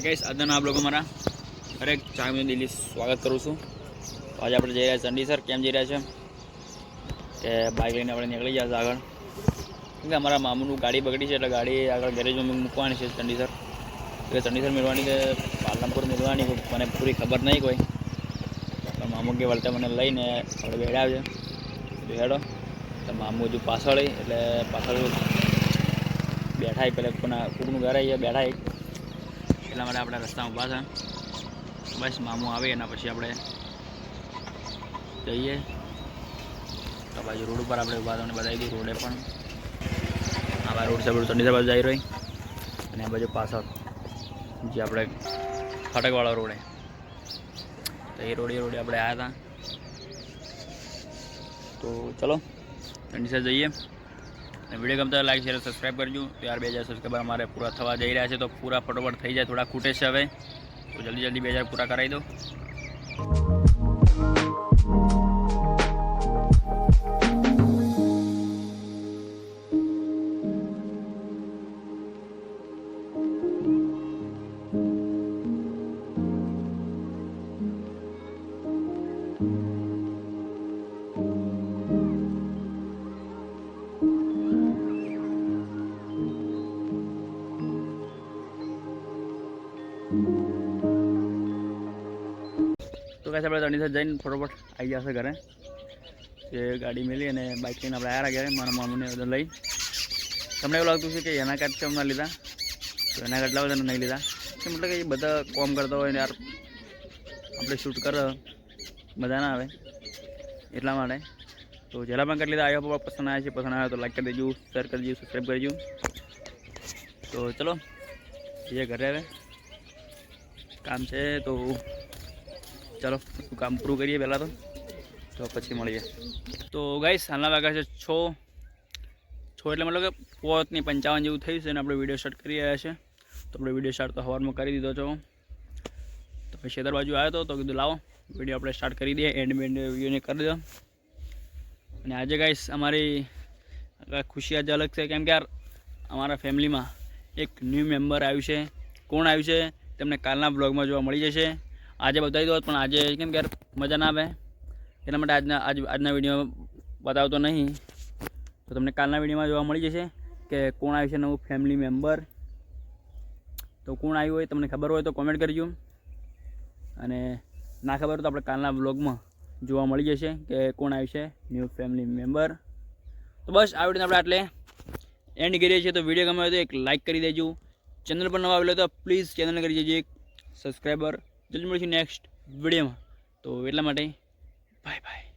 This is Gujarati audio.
गाइस આજના આ બ્લોગમાં મારા હરેક ચાહમીનું દિલી સ્વાગત કરું છું। તો આજે આપણે જઈ રહ્યા છીએ ચંડીસર। કેમ જઈ રહ્યા છે કે બાઇક લઈને આપણે નીકળી ગયા છે આગળ, કેમકે અમારા મામુનું ગાડી બગડી છે એટલે ગાડી આગળ ગેરેજમાં મૂકવાની છે ચંડીસર। એટલે ચંડીસર મેળવાની કે પાલનપુર મેળવાની મને પૂરી ખબર નહીં કોઈ, પણ મામુ કે વળતે મને લઈને આપણે બેડ્યા છે હેડો। તો મામુ હજુ પાછળ એટલે પાછળ બેઠા પેલા કોકનું ઘર આવી બેઠા એટલા માટે આપણે રસ્તામાં ઊભા છે। બસ મામુ આવે એના પછી આપણે જઈએ। તો બાજુ રોડ ઉપર આપણે ઊભા તમને બતાવી દઉં, રોડે પણ આવા રોડ છે ચંડીસર બાજુ જઈ રહી, અને આ બાજુ પાછળ જે આપણે ફાટકવાળા રોડે તો એ રોડે આપણે આવ્યા હતા। તો ચલો ચંડીસર જઈએ। वीडियो गमता है लाइक शेयर सब्सक्राइब करजो। तो यार 2000 सब्सक्राइबर हमारे पूरा थवा जा रहा है, तो पूरा फटोफट थी जाए, थोड़ा खूटे से हमें तो जल्दी 2000 पूरा कराई दो। तो कैसे अपने चंडीसर जाइन फटोफट आई जैसे घरे ये गाड़ी मिली और बाइक लઈને આપણે આવ્યા ઘરે। મારા મામુને બધું લઈ તમને એવું લાગતું છે કે એના કાર્ડ કેમ ના લીધા, તો એના કાર્ડ લાવો નહીં લીધા કે મતલબ કે બધા કોમ કરતા હોય ને યાર આપણે શૂટ કરે મજા ના આવે એટલા માટે। તો જેલા પણ કાર્ડ લીધા આવ્યો પસંદ આવ્યા છે, પસંદ આવ્યો તો લાઈક કરી દેજો, શેર કરી દેજો, સબસ્ક્રાઈબ કરજો। તો ચલો ये घरे હવે કામ છે તો चलो काम पूरु करिए पहला तो पछी मळीए। तो गाइस हालना वाग्या छे 6 એટલે मतलब કે 5:55 જેવું થયું છે અને આપણે વિડીયો સ્ટાર્ટ કરી રહ્યા છે। તો આપણે વિડીયો સ્ટાર્ટ તો હવારમાં કરી દીધો છો, તો પછી ખેતર બાજુ આવ્યો તો કીધું લાવો વિડીયો આપણે સ્ટાર્ટ કરી દઈએ, એન્ડ વિડીયોને કરી દો। અને આજે ગાइस અમારી ખુશી આજે અલગ છે, કેમ કે યાર અમારા ફેમિલીમાં એક ન્યૂ મેમ્બર આવ્યું છે। કોણ આવ્યું છે તમને કાલના બ્લોગમાં જોવા મળી જશે। આજે बताई दो पण आज केम कि यार मजा ना आए एना माटे आजना विडियो बतावतो नहीं, तो तमने कालना विडियो में जोवा मळी जशे कि कोण आव्युं छे नवुं फैमिली मेम्बर। तो कोण आव्युं होय तमने खबर होय तो कॉमेंट करजो, अने ना खबर तो आपणे कालना व्लॉग में जोवा मळी जशे कि कोण आव्युं छे न्यू फैमिली मेम्बर। तो बस आ विडियो आपणे आटले एंड करीए छीए। तो विडियो गमे तो एक लाइक करी देजो, चैनल पर नवा आवेलो तो प्लीज चैनल करी देजो एक सब्सक्राइबर। जल्दी મળીશું નેક્સ્ટ વિડીયોમાં, તો એટલા માટે બાય બાય।